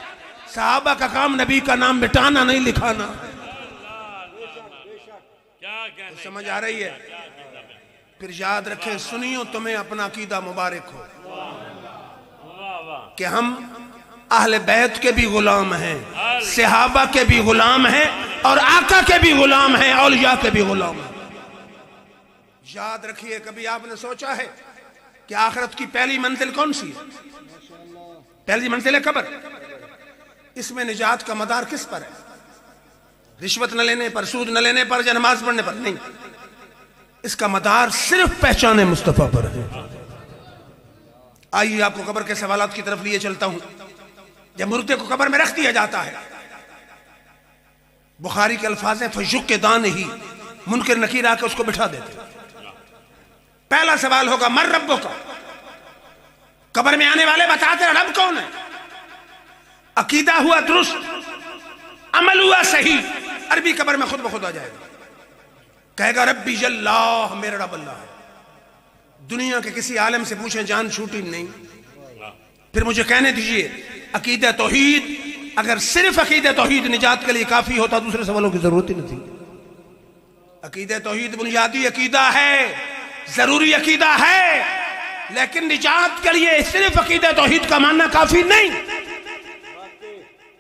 صحابہ کا کام نبی کا نام مٹانا نہیں لکھانا۔ سمجھ آ رہی ہے؟ پھر یاد رکھیں سنیوں تمہیں اپنا عقیدہ مبارک ہو کہ ہم اہل بیت کے بھی غلام ہیں، صحابہ کے بھی غلام ہیں، اور آقا کے بھی غلام ہیں، اولیاء کے بھی غلام ہیں۔ یاد رکھیے کبھی آپ نے سوچا ہے کہ آخرت کی پہلی منزل کون سی ہے؟ پہلی منزل ہے قبر۔ اس میں نجات کا مدار کس پر ہے؟ رشوت نہ لینے پر، سود نہ لینے پر، یا نماز پڑھنے پر؟ نہیں، اس کا مدار صرف پہچان مصطفیٰ پر ہے۔ آئیے آپ کو قبر کے سوالات کی طرف لیے چلتا ہوں۔ جب مردے کو قبر میں رکھ دیا جاتا ہے، بخاری کے الفاظ ہیں فَشُقِّ دَانِهِ، منکر نکیر آ کے اس کو بٹھا دیتے ہیں۔ پہلا سوال ہوگا من ربو کا، قبر میں آنے والے بتاتے ہیں رب کون ہے، عقیدہ ہوا درست، عمل ہوا صحیح، عربی قبر میں خود بخود آ جائے گا، کہے گا ربی اللہ، میرا رب اللہ ہے۔ دنیا کے کسی عالم سے پوچھیں جان چھوٹی نہیں، پھر مجھے کہنے دیجئے عقیدہ توحید، اگر صرف عقیدہ توحید نجات کے لیے کافی ہوتا دوسرے سوالوں کی ضرورت ہی نہیں تھی۔ عقیدہ توحید بنیادی عقیدہ ہے، ضروری عقیدہ ہے، لیکن نجات کے لیے صرف عقیدہ توحید کا ماننا کافی نہیں۔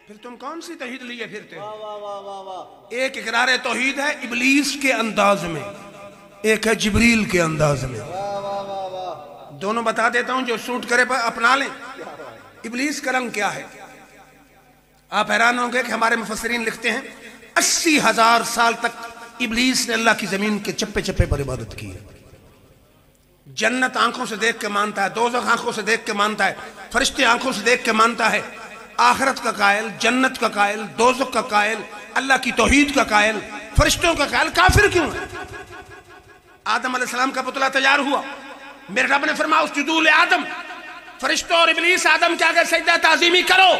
پھر تم کون سی توحید لیے پھرتے ہو؟ ایک اقرار توحید ہے ابلیس کے انداز میں، ایک ہے جبریل کے انداز میں۔ دونوں بتا دیتا ہوں، جو سوٹ کرے اپنا لیں۔ ابلیس کا رنگ کیا ہے؟ آپ حیران ہوں گے کہ ہمارے مفسرین لکھتے ہیں 80,000 سال تک ابلیس نے اللہ کی زمین کے چپے چپے پر عبادت کی ہے۔ جنت آنکھوں سے دیکھ کے مانتا ہے، دوزخ آنکھوں سے دیکھ کے مانتا ہے، فرشتے آنکھوں سے دیکھ کے مانتا ہے، آخرت کا قائل، جنت کا قائل، دوزخ کا قائل، اللہ کی توحید کا قائل، فرشتوں کا قائل، کافر کیوں ہے؟ آدم علیہ السلام کا پتلا تیار ہوا، میرے رب نے فرمایا اسجدوا لآدم، فرشتوں اور ابلیس آدم کے آگے سجدہ تعظیمی کرو۔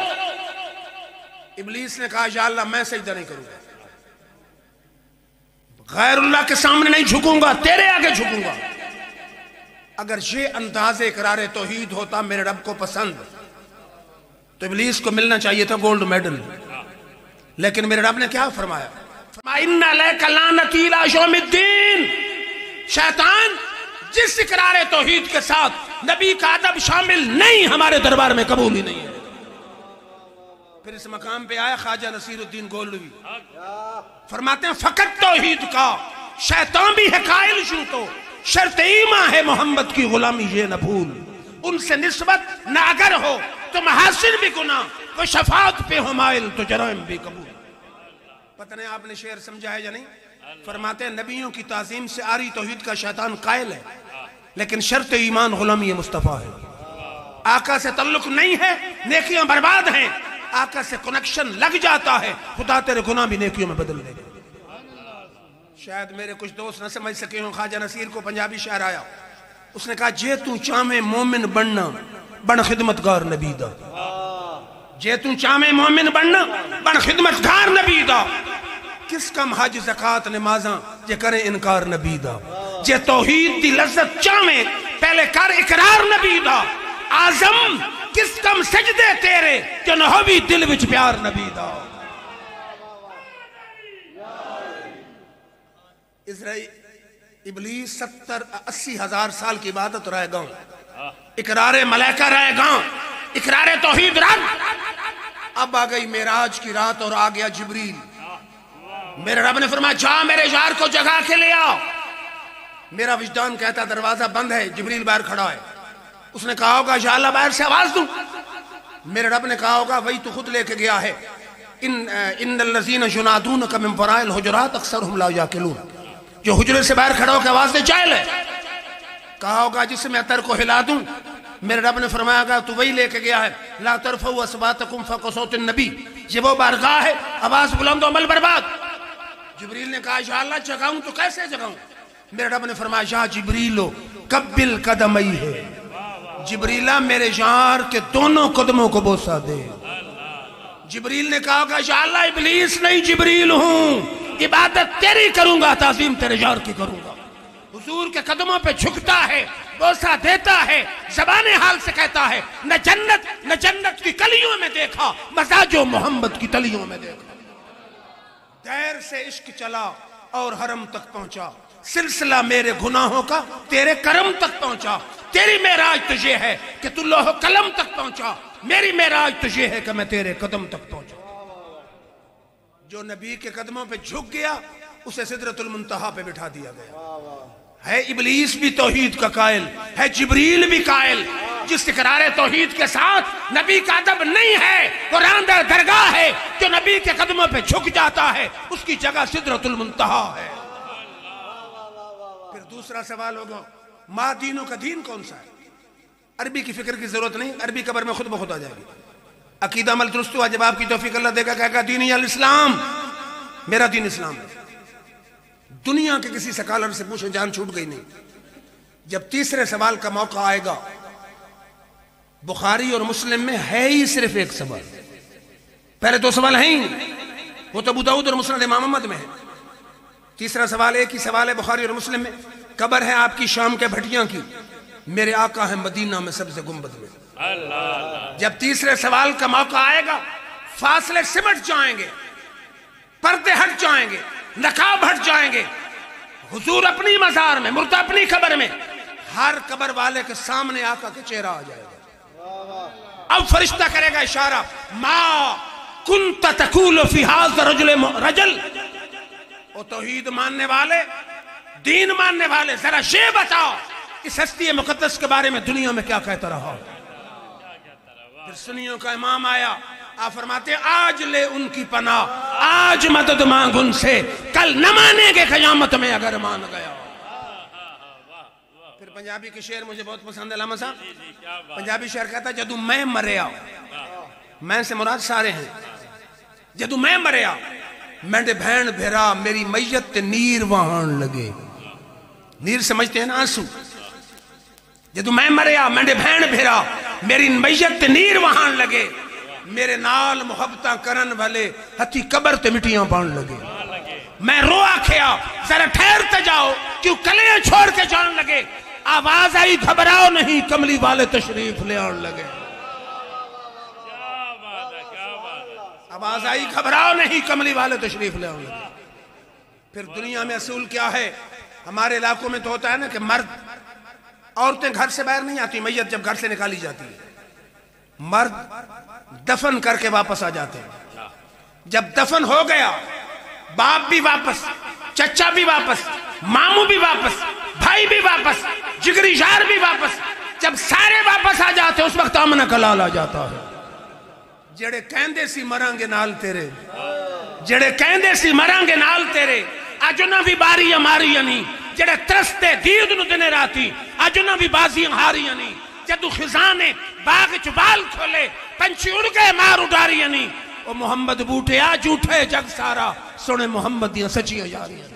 ابلیس نے کہا یا اللہ میں سجدہ نہیں کروں گا، غیر اللہ کے سامنے نہیں جھکوں گا، تیرے آگے جھکوں گا۔ اگر یہ انداز اقرار توحید ہوتا میرے رب کو پسند تو ابلیس کو ملنا چاہیے تھا گولڈ میڈل، لیکن میرے رب نے کیا فرمایا؟ فرمایا اِنَّ عَلَيْكَ لَعْنَتِي إِلَىٰ يَوْمِ الدِّينِ۔ شیطان جس اقرار توحید کے ساتھ نبی کا ادب شامل نہیں ہمارے دربار میں قبول ہی نہیں ہے۔ پھر اس مقام پہ آیا خواجہ نصیر الدین گولڈوی، فرماتے ہیں فقط توحید کا شیطان بھی ہے قائل، یوں تو شرط ایمان ہے محمد کی غلامی یہ نہ بھول، ان سے نسبت نہ اگر ہو تو محاسن بھی گناہ، وہ شفاعت پہ ہو مائل تو جرائم بھی قبول۔ پتہ نہیں آپ نے شعر سمجھا ہے یا نہیں؟ فرماتے ہیں نبیوں کی تعظیم سے آری توحید کا شیطان قائل ہے، لیکن شرط ایمان غلامی مصطفیٰ ہے۔ آقا سے تعلق نہیں ہے نیکیاں برباد ہیں، آقا سے کنیکشن لگ جاتا ہے خدا تیرے گناہ بھی نیکیوں میں بدل دے گا۔ شاید میرے کچھ دوست نہ سمجھ سکے ہوں، خواجہ نصیر کو پنجابی شعر آیا، اس نے کہا جے تو چاہے مومن بننا بن خدمتگار نبی دا، جے تو چاہے مومن بننا بن خدمتگار نبی دا، کس کم حج زکاة نمازاں جے کریں انکار نبی دا، جے توحید دی لذت چاہے پہلے کر اقرار نبی دا، آزم کس کم سجدے تیرے جو نہ ہو بھی دل وچ پیار نبی دا۔ ابلیس 70-80,000 سال کی عبادت رہ گاؤں، اقرار ملائکہ رہ گاؤں، اقرار توحید رہ۔ اب آ گئی معراج کی رات اور آ گیا جبریل، میرے رب نے فرمایا جا میرے یار کو جگا کے لے آؤ۔ میرا وجدان کہتا دروازہ بند ہے، جبریل باہر کھڑا ہے، اس نے کہا ہوگا یا اللہ باہر سے آواز دوں، میرے رب نے کہا ہوگا وہی تو خود لے کے گیا ہے، ان الذین ینادونک من وراء الحجرات اکثرهم لا یعقلون، جو حجرے سے باہر کھڑا ہو کے آواز دے جائل ہے۔ کہا ہوگا جس میں عطر کو ہلا دوں، میرے رب نے فرمایا گا تو وہی لے کے گیا ہے، لا ترفعوا اصواتکم فوق صوت النبی، یہ وہ بارگاہ ہے آواز بلند و عمل برباد۔ جبریل نے کہا یا اللہ جگاؤں تو کیسے جگاؤں؟ میرے رب نے فرمایا یا جبریلو قبل قدمی ہے، جبریلہ میرے یار کے دونوں قدموں کو بوسہ دے۔ جبریل نے کہا کہ یا اللہ ابلیس نہیں جبریل ہوں، عبادت تیری کروں گا، تعظیم تیرے یار کی کروں گا۔ حضور کے قدموں پہ جھکتا ہے، بوسہ دیتا ہے، زبان حال سے کہتا ہے نہ جنت کی کلیوں میں دیکھا، مزاجو محمد کی تلیوں میں دیکھا۔ دیر سے عشق چلا اور حرم تک پہنچا، سلسلہ میرے گناہوں کا تیرے کرم تک پہنچا۔ تیری معراج تو یہ ہے کہ تو لوح قلم تک پہنچا، میری معراج تو یہ ہے کہ میں تیرے قدم تک پہنچا۔ جو نبی کے قدموں پہ جھک گیا اسے سدرۃ المنتہا پہ بٹھا دیا گیا۔ ہے ابلیس بھی توحید کا قائل، ہے جبریل بھی قائل، جس اقرار توحید کے ساتھ نبی کا ادب نہیں ہے، قرآن در درگاہ ہے، جو نبی کے قدموں پہ جھک جاتا ہے اس کی جگہ سدرۃ المنتہا ہے۔ پھر دوسرا سوال ہوگا ما دینوں کا دین کون سا ہے؟ عربی کی فکر کی ضرورت نہیں، عربی قبر میں خود بخود آ جائے گی۔ عقیدہ عمل درست ہوا، جب آپ کی توفیق اللہ دے گا کہے گا دینی الاسلام، میرا دین اسلام ہے۔ دنیا کے کسی سکالر سے پوچھیں جان چھوٹ گئی نہیں، جب تیسرے سوال کا موقع آئے گا، بخاری اور مسلم میں ہے ہی صرف ایک سوال، پہلے دو سوال ہیں ہی، وہ تو ابو داؤد اور مسند امام احمد میں ہے۔ تیسرا سوال ایک ہی سوال ہے بخاری اور مسلم میں، قبر ہے آپ کی شام کے بھٹیاں کی، میرے آقا ہے مدینہ میں سبز گنبد میں۔ جب تیسرے سوال کا موقع آئے گا، فاصلے سمٹ جائیں گے، پردے ہٹ جائیں گے، نقاب ہٹ جائیں گے، حضور اپنی مزار میں، مردہ اپنی قبر میں، ہر قبر والے کے سامنے آقا کے چہرہ آ جائے گا۔ اب فرشتہ کرے گا اشارہ، ما کنت تقول فی ھذا رجل، او توحید ماننے والے، دین ماننے والے، ذرا یہ بتاؤ اس ہستی مقدس کے بارے میں دنیا میں کیا کہتا رہا۔ پھر سنیوں کا امام آیا، آپ فرماتے ہیں آج لے ان کی پناہ، آج مدد مانگ ان سے، کل نہ مانیں گے قیامت میں اگر مان گیا۔ پھر پنجابی کے شعر مجھے بہت پسند ہے علامہ صاحب، پنجابی شعر کہتا ہے جدو میں مریا، میں سے مراد سارے ہیں، جدو میں مریا میںڈے بہن بھیرا میری میت نیر وہان لگے، نیر سمجھتے ہیں نا آنسو، جدو میں مریا میںڈے بہن بھیرا میری میت نیر وہان لگے، میرے نال محبتاں کرن والے ہتھی قبر تے مٹیاں پان لگے، میں رو آکھیا ذرا ٹھہرتے جاؤ کیوں کلیاں چھوڑ کے جان لگے، آواز آئی گھبراؤ نہیں کملی والے تشریف لے آن لگے، آواز آئی گھبراؤ نہیں کملی والے تشریف لے آن لگے۔ پھر دنیا میں اصول کیا ہے، ہمارے علاقوں میں تو ہوتا ہے نا کہ مرد، عورتیں گھر سے باہر نہیں آتی، میت جب گھر سے نکالی جاتی ہے، مرد دفن کر کے واپس آ جاتے ہیں، جب دفن ہو گیا باپ بھی واپس، چچا بھی واپس، ماموں بھی واپس، بھائی بھی واپس، جگری یار بھی واپس، جب سارے واپس آ جاتے اس وقت امن کلال آ جاتا ہے۔ جڑے کہندے سی مرانگے نال تیرے، جڑے کہندے سی مرانگے نال تیرے، اج انہاں بھی باریاں ماریاں نہیں، جڑے ترستے دید نو دنے راتی، اج انہاں بھی بازیاں ہاریاں نہیں، جدو خزانے باغ چبال کھولے پنچھی اڑ گئے مار اڈاریاں نہیں، او محمد بوٹے آ جھوٹے جگ سارا سنے محمد دیاں سچیاں یاریاں۔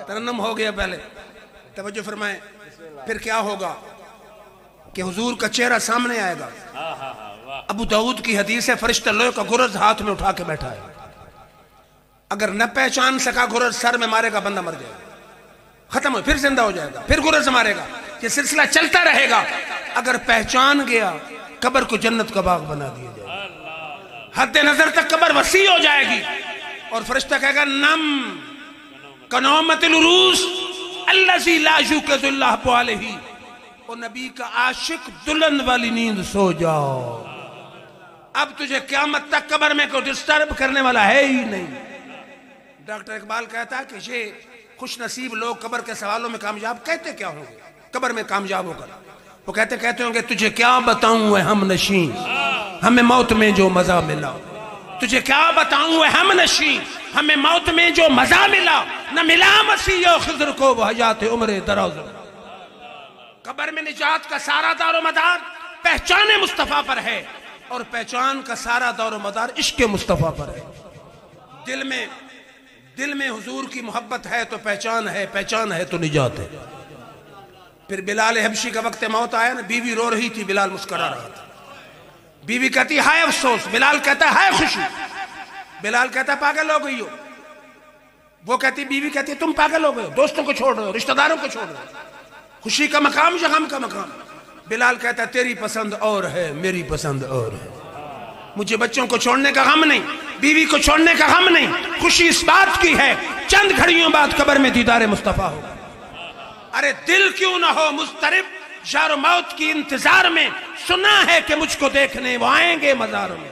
ترنم ہو گیا پہلے، توجہ فرمائیں، پھر کیا ہوگا کہ حضور کا چہرہ سامنے آئے گا۔ ابو داؤد کی حدیث ہے، فرشتہ لوہے کا گرز ہاتھ میں اٹھا کے بیٹھا ہے، اگر نہ پہچان سکا گرز سر میں مارے گا، بندہ مر جائے گا، ختم ہو، پھر زندہ ہو جائے گا، پھر گرز مارے گا، یہ سلسلہ چلتا رہے گا۔ اگر پہچان گیا قبر کو جنت کا باغ بنا دیا جائے گا، حد نظر تک قبر وسیع ہو جائے گی، اور فرشتہ کہے گا نم کنومت العروس الذی لا یوقظ اللہ علیہ، او نبی کا عاشق دلہن والی نیند سو جاؤ، اب تجھے قیامت تک قبر میں کوئی ڈسٹرب کرنے والا ہے ہی نہیں۔ ڈاکٹر اقبال کہتا ہے کہ یہ خوش نصیب لوگ قبر کے سوالوں میں کامیاب کہتے کیا ہوں گے قبر میں کامیاب ہو کر؟ وہ کہتے ہوں گے تجھے کیا بتاؤں اے ہم نشین ہمیں موت میں جو مزہ ملا، تجھے کیا بتاؤں اے ہم نشین ہمیں موت میں جو مزہ ملا، نہ ملا مسیح و خضر کو وہ حیات عمر دراز۔ قبر میں نجات کا سارا دار و مدار پہچان مصطفیٰ پر ہے، اور پہچان کا سارا دار و مدار عشق مصطفیٰ پر ہے۔ دل میں حضور کی محبت ہے تو پہچان ہے، پہچان ہے تو نجات ہے۔ پھر بلال حبشی کا وقت موت آیا نا، بیوی رو رہی تھی، بلال مسکرا رہا تھا، بیوی کہتی ہائے افسوس، بلال کہتا ہے ہائے خوشی، بلال کہتا ہے پاگل ہو گئی ہو، وہ کہتی بیوی کہتی ہے تم پاگل ہو گئے ہو، دوستوں کو چھوڑ رہے ہو، رشتہ داروں کو چھوڑ رہے ہو، خوشی کا مقام یا غم کا مقام؟ بلال کہتا ہے تیری پسند اور ہے، میری پسند اور ہے، مجھے بچوں کو چھوڑنے کا غم نہیں، بیوی کو چھوڑنے کا غم نہیں، خوشی اس بات کی ہے چند گھڑیوں بعد قبر میں دیدار مصطفیٰ ہو۔ ارے دل کیوں نہ ہو مضطرب یار موت کی انتظار میں، سنا ہے کہ مجھ کو دیکھنے وہ آئیں گے مزار میں۔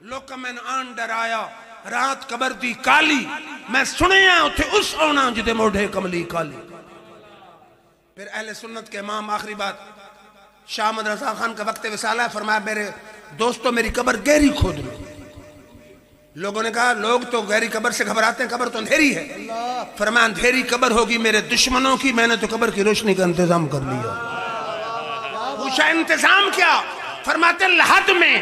لوک میں آن ڈرایا رات قبر دی کالی، میں سنیا اتھے اس اونا جدے موڑے کملی کالی۔ پھر اہل سنت کے امام آخری بات، شاہ احمد رضا خان کا وقت وصال ہے، فرمایا میرے دوستو میری قبر گہری کھود لو۔ لوگوں نے کہا لوگ تو گہری قبر سے گھبراتے ہیں، قبر تو اندھیری ہے، فرمایا اندھیری قبر ہوگی میرے دشمنوں کی، میں نے تو قبر کی روشنی کا انتظام کر لیا۔ پوچھا انتظام کیا؟ فرماتے لحد میں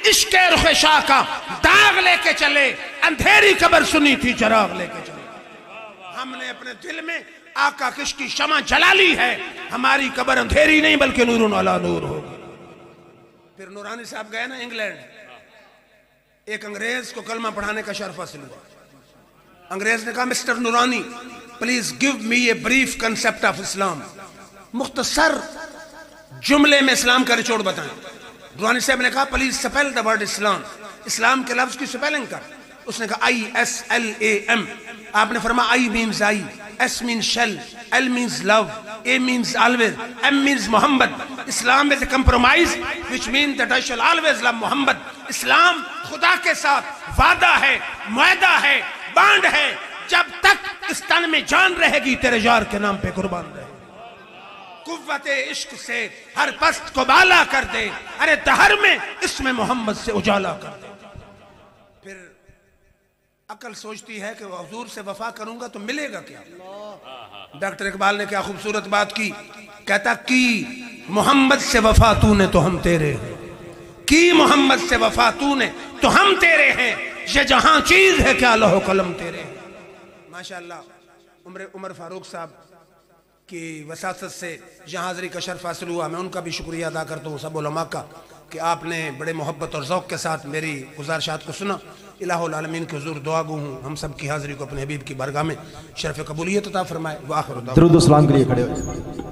عشق رخ شاہ کا داغ لے کے چلے، اندھیری قبر سنی تھی چراغ لے کے چلے۔ ہم نے اپنے دل میں آقا کش کی شمع جلا لی ہے، ہماری قبر اندھیری نہیں بلکہ نور علی نور ہوگی۔ پھر نورانی صاحب گئے نا انگلینڈ، ایک انگریز کو کلمہ پڑھانے کا شرف حاصل ہوا۔ انگریز نے کہا mister Noorani please give me a brief concept of Islam, مختصر جملے میں اسلام کا نچوڑ بتائیں۔ نورانی صاحب نے کہا پلیز سپیل دا ورڈ اسلام، اسلام کے لفظ کی سپیلنگ کر۔ اس نے کہا ISLAM۔ آپ نے فرمایا I means I, S means shell, L means love, A means always, M means Muhammad. Islam is a compromise which means that I shall always love Muhammad. اسلام خدا کے ساتھ وعدہ ہے، معاہدہ ہے، بانڈ ہے، جب تک اس تن میں جان رہے گی تیرے یار کے نام پہ قربان رہے۔ قوت عشق سے ہر پست کو بالا کر دے، ارے دہر میں اس میں محمد سے اجالا کر دے۔ پھر عقل سوچتی ہے کہ وہ حضور سے وفا کروں گا تو ملے گا کیا؟ ڈاکٹر اقبال نے کیا خوبصورت بات کی، کہتا کی محمد سے وفا تو نے تو ہم تیرے ہیں، کی محمد سے وفا تو نے تو ہم تیرے ہیں، یہ جہاں چیز ہے کیا لوح و قلم تیرے ہیں۔ ماشاءاللہ عمر فاروق صاحب کی وساطت سے جہاں حاضری کا شرف حاصل ہوا، میں ان کا بھی شکریہ ادا کرتا ہوں سب علماء کا کہ آپ نے بڑے محبت اور ذوق کے ساتھ میری گزارشات کو سنا۔ الہ العالمین کے حضور دعا گو ہوں ہم سب کی حاضری کو اپنے حبیب کی بارگاہ میں شرف قبولیت عطا فرمائے۔ وآخر دعوانا درود و سلام کے لیے کھڑے ہوئے۔